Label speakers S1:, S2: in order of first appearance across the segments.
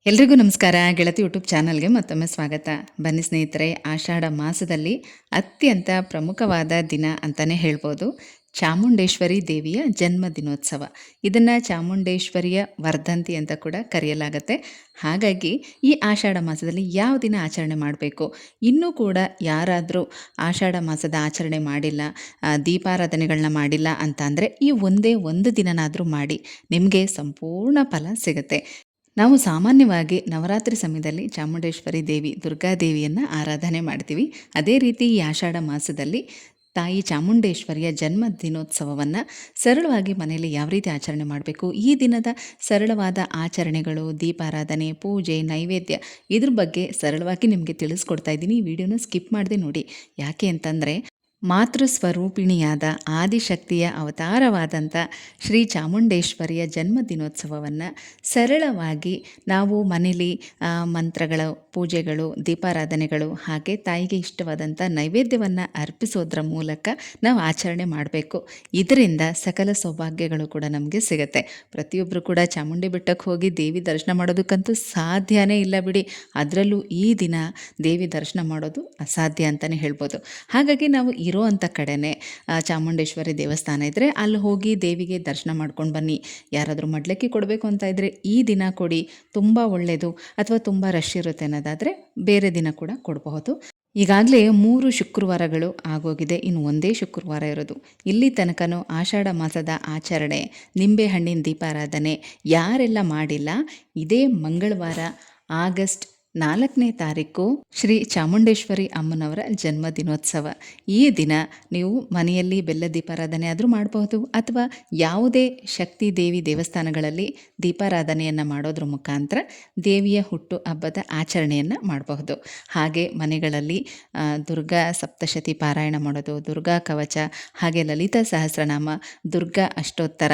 S1: ಎಲ್ರಿಗೂ ನಮಸ್ಕಾರ. ಗೆಳತಿ ಯೂಟ್ಯೂಬ್ ಚಾನಲ್ಗೆ ಮತ್ತೊಮ್ಮೆ ಸ್ವಾಗತ. ಬನ್ನಿ ಸ್ನೇಹಿತರೆ, ಆಷಾಢ ಮಾಸದಲ್ಲಿ ಅತ್ಯಂತ ಪ್ರಮುಖವಾದ ದಿನ ಅಂತಲೇ ಹೇಳ್ಬೋದು. ಚಾಮುಂಡೇಶ್ವರಿ ದೇವಿಯ ಜನ್ಮ ದಿನೋತ್ಸವ. ಇದನ್ನು ಚಾಮುಂಡೇಶ್ವರಿಯ ವರ್ಧಂತಿ ಅಂತ ಕೂಡ ಕರೆಯಲಾಗುತ್ತೆ. ಹಾಗಾಗಿ ಈ ಆಷಾಢ ಮಾಸದಲ್ಲಿ ಯಾವ ದಿನ ಆಚರಣೆ ಮಾಡಬೇಕು, ಇನ್ನೂ ಕೂಡ ಯಾರಾದರೂ ಆಷಾಢ ಮಾಸದ ಆಚರಣೆ ಮಾಡಿಲ್ಲ, ದೀಪಾರಾಧನೆಗಳನ್ನ ಮಾಡಿಲ್ಲ ಅಂತ ಅಂದರೆ ಈ ಒಂದೇ ಒಂದು ದಿನನಾದರೂ ಮಾಡಿ, ನಿಮಗೆ ಸಂಪೂರ್ಣ ಫಲ ಸಿಗುತ್ತೆ. ನಾವು ಸಾಮಾನ್ಯವಾಗಿ ನವರಾತ್ರಿ ಸಮಯದಲ್ಲಿ ಚಾಮುಂಡೇಶ್ವರಿ ದೇವಿ, ದುರ್ಗಾದೇವಿಯನ್ನು ಆರಾಧನೆ ಮಾಡ್ತೀವಿ. ಅದೇ ರೀತಿ ಈ ಆಷಾಢ ಮಾಸದಲ್ಲಿ ತಾಯಿ ಚಾಮುಂಡೇಶ್ವರಿಯ ಜನ್ಮ ದಿನೋತ್ಸವವನ್ನು ಸರಳವಾಗಿ ಮನೆಯಲ್ಲಿ ಯಾವ ರೀತಿ ಆಚರಣೆ ಮಾಡಬೇಕು, ಈ ದಿನದ ಸರಳವಾದ ಆಚರಣೆಗಳು, ದೀಪಾರಾಧನೆ, ಪೂಜೆ, ನೈವೇದ್ಯ, ಇದ್ರ ಬಗ್ಗೆ ಸರಳವಾಗಿ ನಿಮಗೆ ತಿಳಿಸ್ಕೊಡ್ತಾ ಇದ್ದೀನಿ. ಈ ವಿಡಿಯೋನ ಸ್ಕಿಪ್ ಮಾಡದೆ ನೋಡಿ. ಯಾಕೆ ಅಂತಂದರೆ, ಮಾತೃಸ್ವರೂಪಿಣಿಯಾದ ಆದಿಶಕ್ತಿಯ ಅವತಾರವಾದಂಥ ಶ್ರೀ ಚಾಮುಂಡೇಶ್ವರಿಯ ಜನ್ಮ ದಿನೋತ್ಸವವನ್ನು ಸರಳವಾಗಿ ನಾವು ಮನೇಲಿ ಮಂತ್ರಗಳ ಪೂಜೆಗಳು, ದೀಪಾರಾಧನೆಗಳು, ಹಾಗೆ ತಾಯಿಗೆ ಇಷ್ಟವಾದಂಥ ನೈವೇದ್ಯವನ್ನು ಅರ್ಪಿಸೋದ್ರ ಮೂಲಕ ನಾವು ಆಚರಣೆ ಮಾಡಬೇಕು. ಇದರಿಂದ ಸಕಲ ಸೌಭಾಗ್ಯಗಳು ಕೂಡ ನಮಗೆ ಸಿಗುತ್ತೆ. ಪ್ರತಿಯೊಬ್ಬರು ಕೂಡ ಚಾಮುಂಡಿ ಬೆಟ್ಟಕ್ಕೆ ಹೋಗಿ ದೇವಿ ದರ್ಶನ ಮಾಡೋದಕ್ಕಂತೂ ಸಾಧ್ಯನೇ ಇಲ್ಲ ಬಿಡಿ. ಅದರಲ್ಲೂ ಈ ದಿನ ದೇವಿ ದರ್ಶನ ಮಾಡೋದು ಅಸಾಧ್ಯ ಅಂತಲೇ ಹೇಳ್ಬೋದು. ಹಾಗಾಗಿ ನಾವು ಇರೋ ಅಂಥ ಕಡೆನೇ ಚಾಮುಂಡೇಶ್ವರಿ ದೇವಸ್ಥಾನ ಇದ್ದರೆ ಅಲ್ಲಿ ಹೋಗಿ ದೇವಿಗೆ ದರ್ಶನ ಮಾಡ್ಕೊಂಡು ಬನ್ನಿ. ಯಾರಾದರೂ ಮಡ್ಲಕ್ಕಿ ಕೊಡಬೇಕು ಅಂತ ಇದ್ದರೆ ಈ ದಿನ ಕೊಡಿ, ತುಂಬ ಒಳ್ಳೆಯದು. ಅಥವಾ ತುಂಬ ರಶ್ ಇರುತ್ತೆ ಅನ್ನೋದಾದರೆ ಬೇರೆ ದಿನ ಕೂಡ ಕೊಡಬಹುದು. ಈಗಾಗಲೇ 3 ಶುಕ್ರವಾರಗಳು ಆಗೋಗಿದೆ, ಇನ್ನು ಒಂದೇ ಶುಕ್ರವಾರ ಇರೋದು. ಇಲ್ಲಿ ತನಕನೂ ಆಷಾಢ ಮಾಸದ ಆಚರಣೆ, ನಿಂಬೆಹಣ್ಣಿನ ದೀಪಾರಾಧನೆ ಯಾರೆಲ್ಲ ಮಾಡಿಲ್ಲ, ಇದೇ ಮಂಗಳವಾರ ಆಗಸ್ಟ್ 4ನೇ ತಾರೀಕು ಶ್ರೀ ಚಾಮುಂಡೇಶ್ವರಿ ಅಮ್ಮನವರ ಜನ್ಮ ದಿನೋತ್ಸವ. ಈ ದಿನ ನೀವು ಮನೆಯಲ್ಲಿ ಬೆಲ್ಲ ದೀಪಾರಾಧನೆ ಆದರೂ ಮಾಡಬಹುದು, ಅಥವಾ ಯಾವುದೇ ಶಕ್ತಿ ದೇವಿ ದೇವಸ್ಥಾನಗಳಲ್ಲಿ ದೀಪಾರಾಧನೆಯನ್ನು ಮಾಡೋದ್ರ ಮುಖಾಂತರ ದೇವಿಯ ಹುಟ್ಟು ಹಬ್ಬದ ಆಚರಣೆಯನ್ನು ಮಾಡಬಹುದು. ಹಾಗೆ ಮನೆಗಳಲ್ಲಿ ದುರ್ಗಾ ಸಪ್ತಶತಿ ಪಾರಾಯಣ ಮಾಡೋದು, ದುರ್ಗಾ ಕವಚ, ಹಾಗೆ ಲಲಿತಾ ಸಹಸ್ರನಾಮ, ದುರ್ಗಾ ಅಷ್ಟೋತ್ತರ,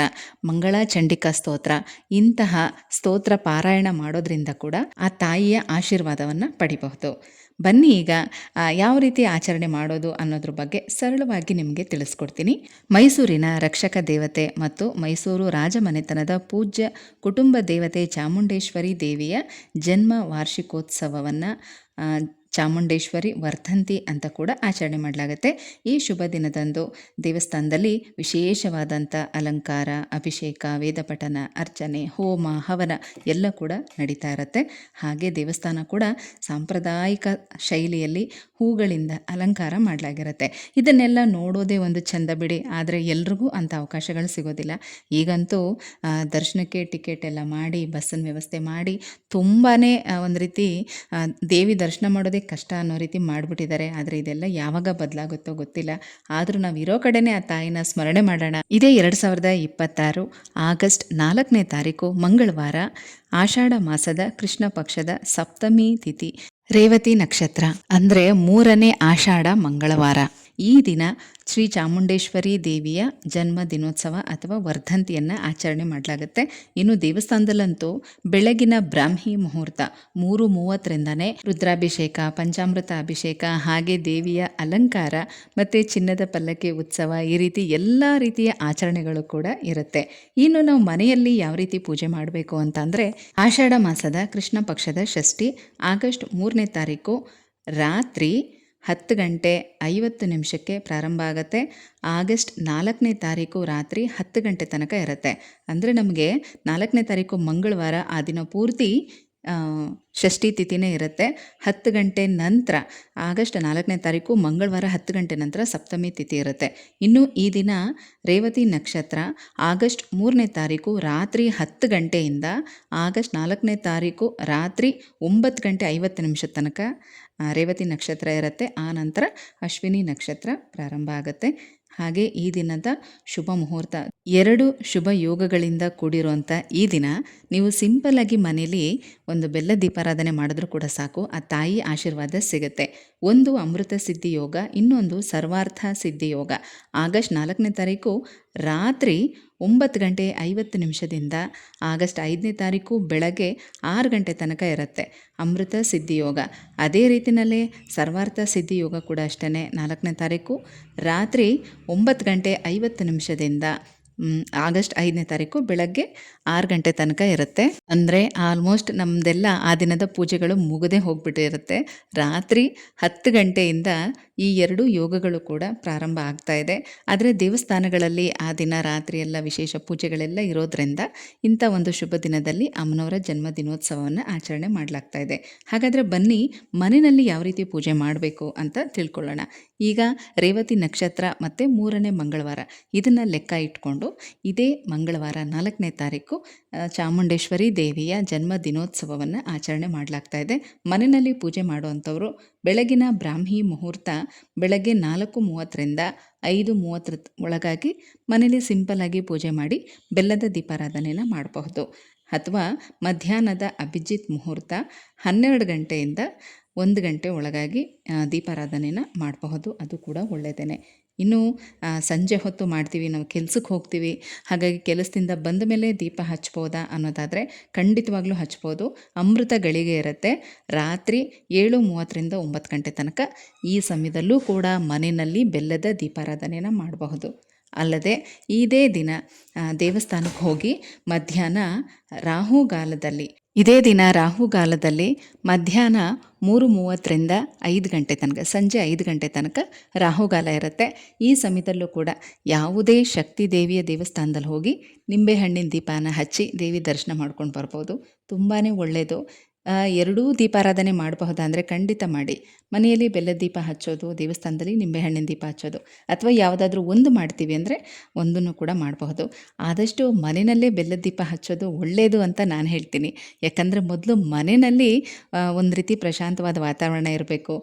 S1: ಮಂಗಳಾ ಚಂಡಿಕಾ ಸ್ತೋತ್ರ, ಇಂತಹ ಸ್ತೋತ್ರ ಪಾರಾಯಣ ಮಾಡೋದ್ರಿಂದ ಕೂಡ ಆ ತಾಯಿಯ ಆಶೀರ್ವಾದವನ್ನು ಪಡಿಬಹುದು. ಬನ್ನಿ ಈಗ ಯಾವ ರೀತಿ ಆಚರಣೆ ಮಾಡೋದು ಅನ್ನೋದ್ರ ಬಗ್ಗೆ ಸರಳವಾಗಿ ನಿಮಗೆ ತಿಳಿಸ್ಕೊಡ್ತೀನಿ. ಮೈಸೂರಿನ ರಕ್ಷಕ ದೇವತೆ ಮತ್ತು ಮೈಸೂರು ರಾಜಮನೆತನದ ಪೂಜ್ಯ ಕುಟುಂಬ ದೇವತೆ ಚಾಮುಂಡೇಶ್ವರಿ ದೇವಿಯ ಜನ್ಮ ವಾರ್ಷಿಕೋತ್ಸವವನ್ನು ಚಾಮುಂಡೇಶ್ವರಿ ವರ್ಧಂತಿ ಅಂತ ಕೂಡ ಆಚರಣೆ ಮಾಡಲಾಗುತ್ತೆ. ಈ ಶುಭ ದಿನದಂದು ದೇವಸ್ಥಾನದಲ್ಲಿ ವಿಶೇಷವಾದಂಥ ಅಲಂಕಾರ, ಅಭಿಷೇಕ, ವೇದಪಠನ, ಅರ್ಚನೆ, ಹೋಮ, ಹವನ ಎಲ್ಲ ಕೂಡ ನಡೀತಾ ಇರುತ್ತೆ. ಹಾಗೆ ದೇವಸ್ಥಾನ ಕೂಡ ಸಾಂಪ್ರದಾಯಿಕ ಶೈಲಿಯಲ್ಲಿ ಹೂಗಳಿಂದ ಅಲಂಕಾರ ಮಾಡಲಾಗಿರುತ್ತೆ. ಇದನ್ನೆಲ್ಲ ನೋಡೋದೇ ಒಂದು ಚಂದ ಬಿಡಿ. ಆದರೆ ಎಲ್ರಿಗೂ ಅಂಥ ಅವಕಾಶಗಳು ಸಿಗೋದಿಲ್ಲ. ಈಗಂತೂ ದರ್ಶನಕ್ಕೆ ಟಿಕೆಟ್ ಎಲ್ಲ ಮಾಡಿ, ಬಸ್ಸಿನ ವ್ಯವಸ್ಥೆ ಮಾಡಿ, ತುಂಬಾ ಒಂದು ರೀತಿ ದೇವಿ ದರ್ಶನ ಮಾಡೋದೇ ಕಷ್ಟ ಅನ್ನೋ ರೀತಿ ಮಾಡಿಬಿಟ್ಟಿದ್ದಾರೆ. ಆದರೆ ಇದೆಲ್ಲ ಯಾವಾಗ ಬದಲಾಗುತ್ತೋ ಗೊತ್ತಿಲ್ಲ. ಆದರೂ ನಾವು ಇರೋ ಕಡೆನೇ ಆ ತಾಯಿನ ಸ್ಮರಣೆ ಮಾಡೋಣ. ಇದೇ 2026 ಆಗಸ್ಟ್ 4ನೇ ತಾರೀಕು ಮಂಗಳವಾರ, ಆಷಾಢ ಮಾಸದ ಕೃಷ್ಣ ಪಕ್ಷದ ಸಪ್ತಮಿ ತಿಥಿ, ರೇವತಿ ನಕ್ಷತ್ರ, ಅಂದರೆ 3ನೇ ಆಷಾಢ ಮಂಗಳವಾರ. ಈ ದಿನ ಶ್ರೀ ಚಾಮುಂಡೇಶ್ವರಿ ದೇವಿಯ ಜನ್ಮ ದಿನೋತ್ಸವ ಅಥವಾ ವರ್ಧಂತಿಯನ್ನು ಆಚರಣೆ ಮಾಡಲಾಗುತ್ತೆ. ಇನ್ನು ದೇವಸ್ಥಾನದಲ್ಲಂತೂ ಬೆಳಗಿನ ಬ್ರಾಹ್ಮಿ ಮುಹೂರ್ತ 3:30ರಿಂದನೇ ರುದ್ರಾಭಿಷೇಕ, ಪಂಚಾಮೃತ ಅಭಿಷೇಕ, ಹಾಗೆ ದೇವಿಯ ಅಲಂಕಾರ ಮತ್ತು ಚಿನ್ನದ ಪಲ್ಲಕ್ಕಿ ಉತ್ಸವ, ಈ ರೀತಿ ಎಲ್ಲ ರೀತಿಯ ಆಚರಣೆಗಳು ಕೂಡ ಇರುತ್ತೆ. ಇನ್ನು ನಾವು ಮನೆಯಲ್ಲಿ ಯಾವ ರೀತಿ ಪೂಜೆ ಮಾಡಬೇಕು ಅಂತಂದರೆ, ಆಷಾಢ ಮಾಸದ ಕೃಷ್ಣ ಪಕ್ಷದ ಷಷ್ಠಿ ಆಗಸ್ಟ್ 3ನೇ ತಾರೀಕು ರಾತ್ರಿ 10:50 ಪ್ರಾರಂಭ ಆಗುತ್ತೆ. ಆಗಸ್ಟ್ 4ನೇ ತಾರೀಕು ರಾತ್ರಿ 10 ಗಂಟೆ ತನಕ ಇರುತ್ತೆ. ಅಂದರೆ ನಮಗೆ 4ನೇ ತಾರೀಕು ಮಂಗಳವಾರ ಆ ದಿನ ಪೂರ್ತಿ ಷಷ್ಠಿ ತಿಥಿನೇ ಇರುತ್ತೆ. 10 ಗಂಟೆ ನಂತರ, ಆಗಸ್ಟ್ 4ನೇ ತಾರೀಕು ಮಂಗಳವಾರ 10 ಗಂಟೆ ನಂತರ ಸಪ್ತಮಿ ತಿಥಿ ಇರುತ್ತೆ. ಇನ್ನು ಈ ದಿನ ರೇವತಿ ನಕ್ಷತ್ರ ಆಗಸ್ಟ್ 3ನೇ ತಾರೀಕು ರಾತ್ರಿ 10 ಗಂಟೆಯಿಂದ ಆಗಸ್ಟ್ 4ನೇ ತಾರೀಕು ರಾತ್ರಿ 9:50 ತನಕ ರೇವತಿ ನಕ್ಷತ್ರ ಇರುತ್ತೆ. ಆ ನಂತರ ಅಶ್ವಿನಿ ನಕ್ಷತ್ರ ಪ್ರಾರಂಭ ಆಗುತ್ತೆ. ಹಾಗೆ ಈ ದಿನದ ಶುಭ ಮುಹೂರ್ತ, 2 ಶುಭ ಯೋಗಗಳಿಂದ ಕೂಡಿರುವಂಥ ಈ ದಿನ ನೀವು ಸಿಂಪಲ್ಲಾಗಿ ಮನೇಲಿ ಒಂದು ಬೆಲ್ಲ ದೀಪಾರಾಧನೆ ಮಾಡಿದ್ರೂ ಕೂಡ ಸಾಕು, ಆ ತಾಯಿ ಆಶೀರ್ವಾದ ಸಿಗುತ್ತೆ. ಒಂದು ಅಮೃತ ಸಿದ್ಧಿ ಯೋಗ, ಇನ್ನೊಂದು ಸರ್ವಾರ್ಥ ಸಿದ್ಧಿ ಯೋಗ. ಆಗಸ್ಟ್ 4ನೇ ತಾರೀಕು ರಾತ್ರಿ 9:50 ಆಗಸ್ಟ್ 5ನೇ ತಾರೀಕು ಬೆಳಗ್ಗೆ 6 ಗಂಟೆ ತನಕ ಇರುತ್ತೆ ಅಮೃತ ಸಿದ್ಧಿ ಯೋಗ. ಅದೇ ರೀತಿಯಲ್ಲೇ ಸರ್ವಾರ್ಥ ಸಿದ್ಧಿ ಯೋಗ ಕೂಡ ಅಷ್ಟೇ. 4ನೇ ತಾರೀಕು ರಾತ್ರಿ 9:50 ಆಗಸ್ಟ್ 5ನೇ ತಾರೀಕು ಬೆಳಗ್ಗೆ 6 ಗಂಟೆ ತನಕ ಇರುತ್ತೆ. ಅಂದರೆ ಆಲ್ಮೋಸ್ಟ್ ನಮ್ಮದೆಲ್ಲ ಆ ದಿನದ ಪೂಜೆಗಳು ಮುಗದೇ ಹೋಗ್ಬಿಟ್ಟಿರುತ್ತೆ. ರಾತ್ರಿ 10 ಗಂಟೆಯಿಂದ ಈ 2 ಯೋಗಗಳು ಕೂಡ ಪ್ರಾರಂಭ ಆಗ್ತಾ ಇದೆ. ಆದರೆ ದೇವಸ್ಥಾನಗಳಲ್ಲಿ ಆ ದಿನ ರಾತ್ರಿ ಎಲ್ಲ ವಿಶೇಷ ಪೂಜೆಗಳೆಲ್ಲ ಇರೋದ್ರಿಂದ ಇಂಥ ಒಂದು ಶುಭ ದಿನದಲ್ಲಿ ಅಮ್ಮನವರ ಜನ್ಮ ದಿನೋತ್ಸವವನ್ನು ಆಚರಣೆ ಮಾಡಲಾಗ್ತಾ ಇದೆ. ಹಾಗಾದರೆ ಬನ್ನಿ ಮನೆಯಲ್ಲಿ ಯಾವ ರೀತಿ ಪೂಜೆ ಮಾಡಬೇಕು ಅಂತ ತಿಳ್ಕೊಳ್ಳೋಣ. ಈಗ ರೇವತಿ ನಕ್ಷತ್ರ ಮತ್ತು 3ನೇ ಮಂಗಳವಾರ ಇದನ್ನು ಲೆಕ್ಕ ಇಟ್ಕೊಂಡು ಇದೇ ಮಂಗಳವಾರ 4ನೇ ತಾರೀಕು ಚಾಮುಂಡೇಶ್ವರಿ ದೇವಿಯ ಜನ್ಮ ದಿನೋತ್ಸವವನ್ನು ಆಚರಣೆ ಮಾಡಲಾಗ್ತಾ ಇದೆ. ಮನೆಯಲ್ಲಿ ಪೂಜೆ ಮಾಡುವಂಥವರು ಬೆಳಗಿನ ಬ್ರಾಹ್ಮಿ ಮುಹೂರ್ತ ಬೆಳಗ್ಗೆ 4:30ರಿಂದ 5:30 ಒಳಗಾಗಿ ಮನೇಲಿ ಸಿಂಪಲ್ಲಾಗಿ ಪೂಜೆ ಮಾಡಿ ಬೆಲ್ಲದ ದೀಪಾರಾಧನೆಯನ್ನು ಮಾಡಬಹುದು. ಅಥವಾ ಮಧ್ಯಾಹ್ನದ ಅಭಿಜಿತ್ ಮುಹೂರ್ತ 12 ಗಂಟೆಯಿಂದ 1 ಗಂಟೆ ಒಳಗಾಗಿ ದೀಪಾರಾಧನೆಯನ್ನು ಮಾಡಬಹುದು. ಅದು ಕೂಡ ಒಳ್ಳೆಯದೇ. ಇನ್ನು ಸಂಜೆ ಹೊತ್ತು ಮಾಡ್ತೀವಿ, ನಾವು ಕೆಲಸಕ್ಕೆ ಹೋಗ್ತೀವಿ, ಹಾಗಾಗಿ ಕೆಲಸದಿಂದ ಬಂದ ಮೇಲೆ ದೀಪ ಹಚ್ಬೋದಾ ಅನ್ನೋದಾದರೆ ಖಂಡಿತವಾಗ್ಲೂ ಹಚ್ಬೋದು. ಅಮೃತ ಗಳಿಗೆ ಇರುತ್ತೆ. ರಾತ್ರಿ 7:30ರಿಂದ 9 ಗಂಟೆ ತನಕ ಈ ಸಮಯದಲ್ಲೂ ಕೂಡ ಮನೆಯಲ್ಲಿ ಬೆಲ್ಲದ ದೀಪಾರಾಧನೆಯನ್ನು ಮಾಡಬಹುದು. ಅಲ್ಲದೆ ಇದೇ ದಿನ ದೇವಸ್ಥಾನಕ್ಕೆ ಹೋಗಿ ಮಧ್ಯಾಹ್ನ ರಾಹುಗಾಲದಲ್ಲಿ ಮಧ್ಯಾಹ್ನ 3:30ರಿಂದ 5 ಗಂಟೆ ತನಕ, ಸಂಜೆ 5 ಗಂಟೆ ತನಕ ರಾಹುಗಾಲ ಇರುತ್ತೆ. ಈ ಸಮಯದಲ್ಲೂ ಕೂಡ ಯಾವುದೇ ಶಕ್ತಿ ದೇವಿಯ ದೇವಸ್ಥಾನದಲ್ಲಿ ಹೋಗಿ ನಿಂಬೆಹಣ್ಣಿನ ದೀಪನ ಹಚ್ಚಿ ದೇವಿ ದರ್ಶನ ಮಾಡ್ಕೊಂಡು ಬರ್ಬೋದು. ತುಂಬಾ ಒಳ್ಳೆಯದು. 2 ದೀಪಾರಾಧನೆ ಮಾಡಬಹುದಾದರೆ ಖಂಡಿತ ಮಾಡಿ. ಮನೆಯಲ್ಲಿ ಬೆಲ್ಲದ ದೀಪ ಹಚ್ಚೋದು, ದೇವಸ್ಥಾನದಲ್ಲಿ ನಿಂಬೆಹಣ್ಣಿನ ದೀಪ ಹಚ್ಚೋದು, ಅಥವಾ ಯಾವುದಾದ್ರೂ ಒಂದು ಮಾಡ್ತೀವಿ ಅಂದರೆ ಒಂದನ್ನು ಕೂಡ ಮಾಡಬಹುದು. ಆದಷ್ಟು ಮನೆಯಲ್ಲೇ ಬೆಲ್ಲದ ದೀಪ ಹಚ್ಚೋದು ಒಳ್ಳೆಯದು ಅಂತ ನಾನು ಹೇಳ್ತೀನಿ. ಯಾಕಂದರೆ ಮೊದಲು ಮನೆಯಲ್ಲಿ ಒಂದು ರೀತಿ ಪ್ರಶಾಂತವಾದ ವಾತಾವರಣ ಇರಬೇಕು,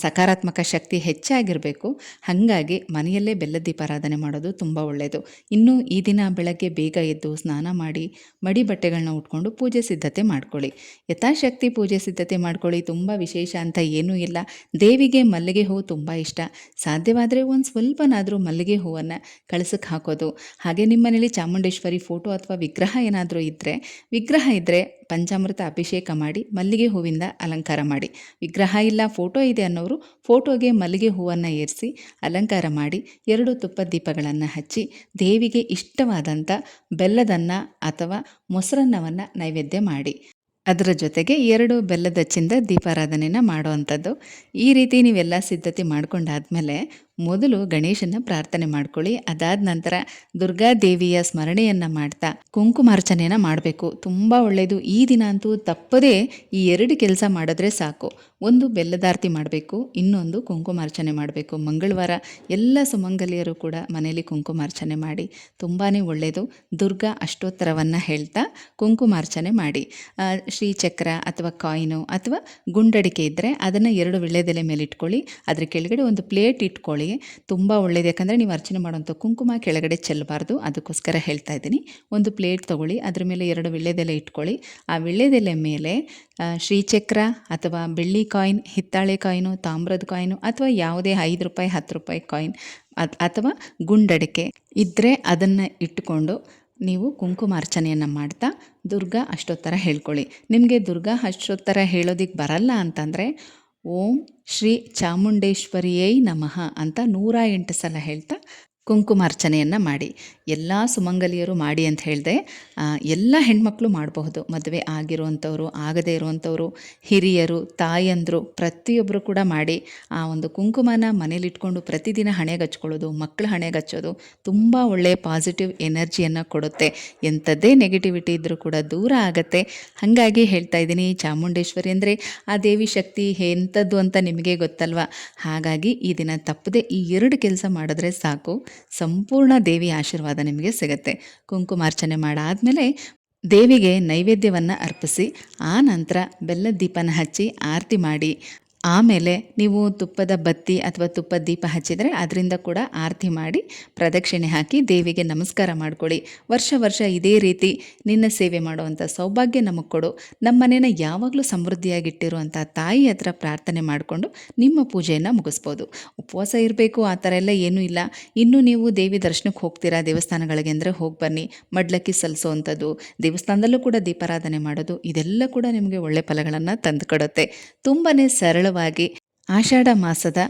S1: ಸಕಾರಾತ್ಮಕ ಶಕ್ತಿ ಹೆಚ್ಚಾಗಿರಬೇಕು. ಹಾಗಾಗಿ ಮನೆಯಲ್ಲೇ ಬೆಲ್ಲದ ದೀಪಾರಾಧನೆ ಮಾಡೋದು ತುಂಬ ಒಳ್ಳೆಯದು. ಇನ್ನು ಈ ದಿನ ಬೆಳಗ್ಗೆ ಬೇಗ ಎದ್ದು ಸ್ನಾನ ಮಾಡಿ ಮಡಿ ಬಟ್ಟೆಗಳನ್ನ ಉಟ್ಕೊಂಡು ಪೂಜೆ ಸಿದ್ಧತೆ ಮಾಡ್ಕೊಳ್ಳಿ. ಯಥಾಶಕ್ತಿ ಪೂಜೆ ಸಿದ್ಧತೆ ಮಾಡ್ಕೊಳ್ಳಿ. ತುಂಬ ವಿಶೇಷ ಅಂತ ಏನೂ ಇಲ್ಲ. ದೇವಿಗೆ ಮಲ್ಲಿಗೆ ಹೂವು ತುಂಬ ಇಷ್ಟ. ಸಾಧ್ಯವಾದರೆ ಒಂದು ಸ್ವಲ್ಪನಾದರೂ ಮಲ್ಲಿಗೆ ಹೂವನ್ನು ಕಳಸಕ್ಕೆ ಹಾಕೋದು. ಹಾಗೆ ನಿಮ್ಮ ಮನೇಲಿ ಚಾಮುಂಡೇಶ್ವರಿ ಫೋಟೋ ಅಥವಾ ವಿಗ್ರಹ ಏನಾದರೂ ಇದ್ದರೆ ಪಂಚಾಮೃತ ಅಭಿಷೇಕ ಮಾಡಿ ಮಲ್ಲಿಗೆ ಹೂವಿಂದ ಅಲಂಕಾರ ಮಾಡಿ. ವಿಗ್ರಹ ಇಲ್ಲ, ಫೋಟೋ ಇದೆ ಅನ್ನೋರು ಫೋಟೋಗೆ ಮಲ್ಲಿಗೆ ಹೂವನ್ನು ಏರಿಸಿ ಅಲಂಕಾರ ಮಾಡಿ 2 ತುಪ್ಪದ ದೀಪಗಳನ್ನು ಹಚ್ಚಿ ದೇವಿಗೆ ಇಷ್ಟವಾದಂಥ ಬೆಲ್ಲದನ್ನ ಅಥವಾ ಮೊಸರನ್ನವನ್ನು ನೈವೇದ್ಯ ಮಾಡಿ. ಅದರ ಜೊತೆಗೆ 2 ಬೆಲ್ಲದಚ್ಚಿಂದ ದೀಪಾರಾಧನೆಯನ್ನು ಮಾಡುವಂಥದ್ದು. ಈ ರೀತಿ ನೀವೆಲ್ಲ ಸಿದ್ಧತೆ ಮಾಡ್ಕೊಂಡಾದ್ಮೇಲೆ ಮೊದಲು ಗಣೇಶನ ಪ್ರಾರ್ಥನೆ ಮಾಡ್ಕೊಳ್ಳಿ. ಅದಾದ ನಂತರ ದುರ್ಗಾದೇವಿಯ ಸ್ಮರಣೆಯನ್ನು ಮಾಡ್ತಾ ಕುಂಕುಮಾರ್ಚನೆಯನ್ನು ಮಾಡಬೇಕು. ತುಂಬ ಒಳ್ಳೆಯದು. ಈ ದಿನ ಅಂತೂ ತಪ್ಪದೇ ಈ 2 ಕೆಲಸ ಮಾಡಿದ್ರೆ ಸಾಕು. ಒಂದು ಬೆಲ್ಲದಾರತಿ ಮಾಡಬೇಕು, ಇನ್ನೊಂದು ಕುಂಕುಮಾರ್ಚನೆ ಮಾಡಬೇಕು. ಮಂಗಳವಾರ ಎಲ್ಲ ಸುಮಂಗಲಿಯರು ಕೂಡ ಮನೆಯಲ್ಲಿ ಕುಂಕುಮಾರ್ಚನೆ ಮಾಡಿ. ತುಂಬಾ ಒಳ್ಳೆಯದು. ದುರ್ಗಾ ಅಷ್ಟೋತ್ತರವನ್ನು ಹೇಳ್ತಾ ಕುಂಕುಮಾರ್ಚನೆ ಮಾಡಿ. ಶ್ರೀಚಕ್ರ ಅಥವಾ ಕಾಯಿನು ಅಥವಾ ಗುಂಡಡಿಕೆ ಇದ್ದರೆ ಅದನ್ನು 2 ವೀಳ್ಯದೆಲೆ ಮೇಲೆ ಇಟ್ಕೊಳ್ಳಿ. ಅದರ ಕೆಳಗಡೆ ಒಂದು ಪ್ಲೇಟ್ ಇಟ್ಕೊಳ್ಳಿ. ತುಂಬ ಒಳ್ಳೆಯದು. ಯಾಕಂದರೆ ನೀವು ಅರ್ಚನೆ ಮಾಡೋಂಥ ಕುಂಕುಮ ಕೆಳಗಡೆ ಚೆಲ್ಲಬಾರ್ದು, ಅದಕ್ಕೋಸ್ಕರ ಹೇಳ್ತಾ ಇದ್ದೀನಿ. ಒಂದು ಪ್ಲೇಟ್ ತೊಗೊಳ್ಳಿ, ಅದ್ರ ಮೇಲೆ 2 ವೀಳ್ಯದೆಲೆ ಇಟ್ಕೊಳ್ಳಿ. ಆ ವೀಳ್ಯದೆಲೆ ಮೇಲೆ ಶ್ರೀಚಕ್ರ ಅಥವಾ ಬೆಳ್ಳಿ ಕಾಯಿನ್, ಹಿತ್ತಾಳೆ ಕಾಯಿನು, ತಾಮ್ರದ ಕಾಯಿನು ಅಥವಾ ಯಾವುದೇ 5 ರೂಪಾಯಿ 10 ರೂಪಾಯಿ ಕಾಯಿನ್ ಅಥವಾ ಗುಂಡಡಿಕೆ ಇದ್ದರೆ ಅದನ್ನು ಇಟ್ಟುಕೊಂಡು ನೀವು ಕುಂಕುಮಾರ್ಚನೆಯನ್ನು ಮಾಡ್ತಾ ದುರ್ಗಾ ಅಷ್ಟೋತ್ತರ ಹೇಳ್ಕೊಳ್ಳಿ. ನಿಮಗೆ ದುರ್ಗಾ ಅಷ್ಟೋತ್ತರ ಹೇಳೋದಕ್ಕೆ ಬರಲ್ಲ ಅಂತಂದರೆ ಓಂ ಶ್ರೀ ಚಾಮುಂಡೇಶ್ವರಿಯೈ ನಮಃ ಅಂತ 108 ಸಲ ಹೇಳ್ತಾ ಕುಂಕುಮಾರ್ಚನೆಯನ್ನು ಮಾಡಿ. ಎಲ್ಲ ಸುಮಂಗಲಿಯರು ಮಾಡಿ ಅಂತ ಹೇಳಿದೆ. ಎಲ್ಲ ಹೆಣ್ಮಕ್ಳು ಮಾಡಬಹುದು. ಮದುವೆ ಆಗಿರುವಂಥವ್ರು, ಆಗದೇ ಇರುವಂಥವ್ರು, ಹಿರಿಯರು, ತಾಯಂದರು ಪ್ರತಿಯೊಬ್ಬರು ಕೂಡ ಮಾಡಿ ಆ ಒಂದು ಕುಂಕುಮನ ಮನೇಲಿಟ್ಕೊಂಡು ಪ್ರತಿದಿನ ಹಣೆಗೆ ಹಚ್ಕೊಳ್ಳೋದು, ಮಕ್ಕಳು ಹಣೆಗೆ ಹಚ್ಚೋದು ತುಂಬ ಒಳ್ಳೆಯ ಪಾಸಿಟಿವ್ ಎನರ್ಜಿಯನ್ನು ಕೊಡುತ್ತೆ. ಎಂಥದ್ದೇ ನೆಗೆಟಿವಿಟಿ ಇದ್ದರೂ ಕೂಡ ದೂರ ಆಗುತ್ತೆ. ಹಾಗಾಗಿ ಹೇಳ್ತಾ ಇದ್ದೀನಿ, ಚಾಮುಂಡೇಶ್ವರಿ ಅಂದರೆ ಆ ದೇವಿ ಶಕ್ತಿ ಎಂಥದ್ದು ಅಂತ ನಿಮಗೆ ಗೊತ್ತಲ್ವ. ಹಾಗಾಗಿ ಈ ದಿನ ತಪ್ಪದೆ ಈ 2 ಕೆಲಸ ಮಾಡಿದ್ರೆ ಸಾಕು, ಸಂಪೂರ್ಣ ದೇವಿ ಆಶೀರ್ವಾದ ನಿಮಗೆ ಸಿಗುತ್ತೆ. ಕುಂಕುಮಾರ್ಚನೆ ಮಾಡಾದಮೇಲೆ ದೇವಿಗೆ ನೈವೇದ್ಯವನ್ನು ಅರ್ಪಿಸಿ ಆ ನಂತರ ಬೆಲ್ಲದ ದೀಪನ ಹಚ್ಚಿ ಆರತಿ ಮಾಡಿ. ಆಮೇಲೆ ನೀವು ತುಪ್ಪದ ಬತ್ತಿ ಅಥವಾ ತುಪ್ಪದ ದೀಪ ಹಚ್ಚಿದರೆ ಅದರಿಂದ ಕೂಡ ಆರತಿ ಮಾಡಿ ಪ್ರದಕ್ಷಿಣೆ ಹಾಕಿ ದೇವಿಗೆ ನಮಸ್ಕಾರ ಮಾಡಿಕೊಳ್ಳಿ. ವರ್ಷ ಇದೇ ರೀತಿ ನಿನ್ನ ಸೇವೆ ಮಾಡುವಂಥ ಸೌಭಾಗ್ಯ ನಮಗೆ ಕೊಡು, ನಮ್ಮ ಮನೇನ ಯಾವಾಗಲೂ ಸಮೃದ್ಧಿಯಾಗಿಟ್ಟಿರುವಂಥ ತಾಯಿ ಹತ್ರ ಪ್ರಾರ್ಥನೆ ಮಾಡಿಕೊಂಡು ನಿಮ್ಮ ಪೂಜೆಯನ್ನು ಮುಗಿಸ್ಬೋದು. ಉಪವಾಸ ಇರಬೇಕು ಆ ಥರ ಎಲ್ಲ ಏನೂ ಇಲ್ಲ. ಇನ್ನು ನೀವು ದೇವಿ ದರ್ಶನಕ್ಕೆ ಹೋಗ್ತೀರಾ ದೇವಸ್ಥಾನಗಳಿಗೆ ಅಂದರೆ ಹೋಗಿ ಬನ್ನಿ. ಮಡ್ಲಕ್ಕಿ ಸಲ್ಲಿಸೋವಂಥದ್ದು, ದೇವಸ್ಥಾನದಲ್ಲೂ ಕೂಡ ದೀಪಾರಾಧನೆ ಮಾಡೋದು, ಇದೆಲ್ಲ ಕೂಡ ನಿಮಗೆ ಒಳ್ಳೆ ಫಲಗಳನ್ನು ತಂದುಕೊಡುತ್ತೆ. ತುಂಬಾ ಸರಳವಾಗಿ ಆಷಾಢ ಮಾಸದ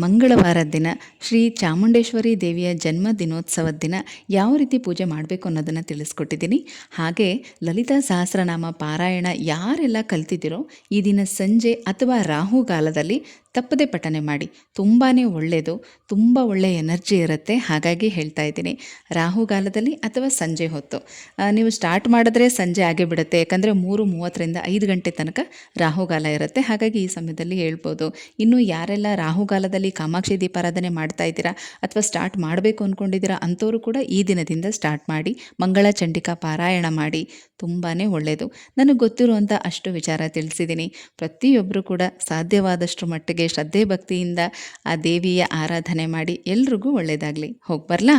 S1: ಮಂಗಳವಾರದ ದಿನ ಶ್ರೀ ಚಾಮುಂಡೇಶ್ವರಿ ದೇವಿಯ ಜನ್ಮ ದಿನೋತ್ಸವದ ದಿನ ಯಾವ ರೀತಿ ಪೂಜೆ ಮಾಡಬೇಕು ಅನ್ನೋದನ್ನು ತಿಳಿಸ್ಕೊಟ್ಟಿದ್ದೀನಿ. ಹಾಗೆ ಲಲಿತಾ ಸಹಸ್ರನಾಮ ಪಾರಾಯಣ ಯಾರೆಲ್ಲ ಕಲ್ತಿದ್ದೀರೋ ಈ ದಿನ ಸಂಜೆ ಅಥವಾ ರಾಹುಗಾಲದಲ್ಲಿ ತಪ್ಪದೆ ಪಠನೆ ಮಾಡಿ. ತುಂಬಾ ಒಳ್ಳೆಯದು, ತುಂಬ ಒಳ್ಳೆಯ ಎನರ್ಜಿ ಇರುತ್ತೆ. ಹಾಗಾಗಿ ಹೇಳ್ತಾ ಇದ್ದೀನಿ, ರಾಹುಗಾಲದಲ್ಲಿ ಅಥವಾ ಸಂಜೆ ಹೊತ್ತು ನೀವು ಸ್ಟಾರ್ಟ್ ಮಾಡಿದ್ರೆ ಸಂಜೆ ಆಗೇ ಬಿಡುತ್ತೆ. ಯಾಕಂದರೆ 3:30ರಿಂದ 5 ಗಂಟೆ ತನಕ ರಾಹುಗಾಲ ಇರುತ್ತೆ. ಹಾಗಾಗಿ ಈ ಸಮಯದಲ್ಲಿ ಹೇಳ್ಬೋದು. ಇನ್ನು ಯಾರೆಲ್ಲ ರಾಹುಗಾಲದಲ್ಲಿ ಕಾಮಾಕ್ಷಿ ದೀಪಾರಾಧನೆ ಮಾಡ್ತಾ ಇದ್ದೀರಾ ಅಥವಾ ಸ್ಟಾರ್ಟ್ ಮಾಡಬೇಕು ಅಂದ್ಕೊಂಡಿದ್ದೀರಾ ಅಂಥವರು ಕೂಡ ಈ ದಿನದಿಂದ ಸ್ಟಾರ್ಟ್ ಮಾಡಿ ಮಂಗಳ ಚಂಡಿಕಾ ಪಾರಾಯಣ ಮಾಡಿ. ತುಂಬಾ ಒಳ್ಳೆಯದು. ನನಗೆ ಗೊತ್ತಿರುವಂಥ ಅಷ್ಟು ವಿಚಾರ ತಿಳಿಸಿದ್ದೀನಿ. ಪ್ರತಿಯೊಬ್ಬರು ಕೂಡ ಸಾಧ್ಯವಾದಷ್ಟು ಮಟ್ಟಿಗೆ ಶ್ರದ್ಧೆ ಭಕ್ತಿಯಿಂದ ಆ ದೇವಿಯ ಆರಾಧನೆ ಮಾಡಿ. ಎಲ್ರಿಗೂ ಒಳ್ಳೆಯದಾಗಲಿ. ಹೋಗಿ ಬರಲಾ?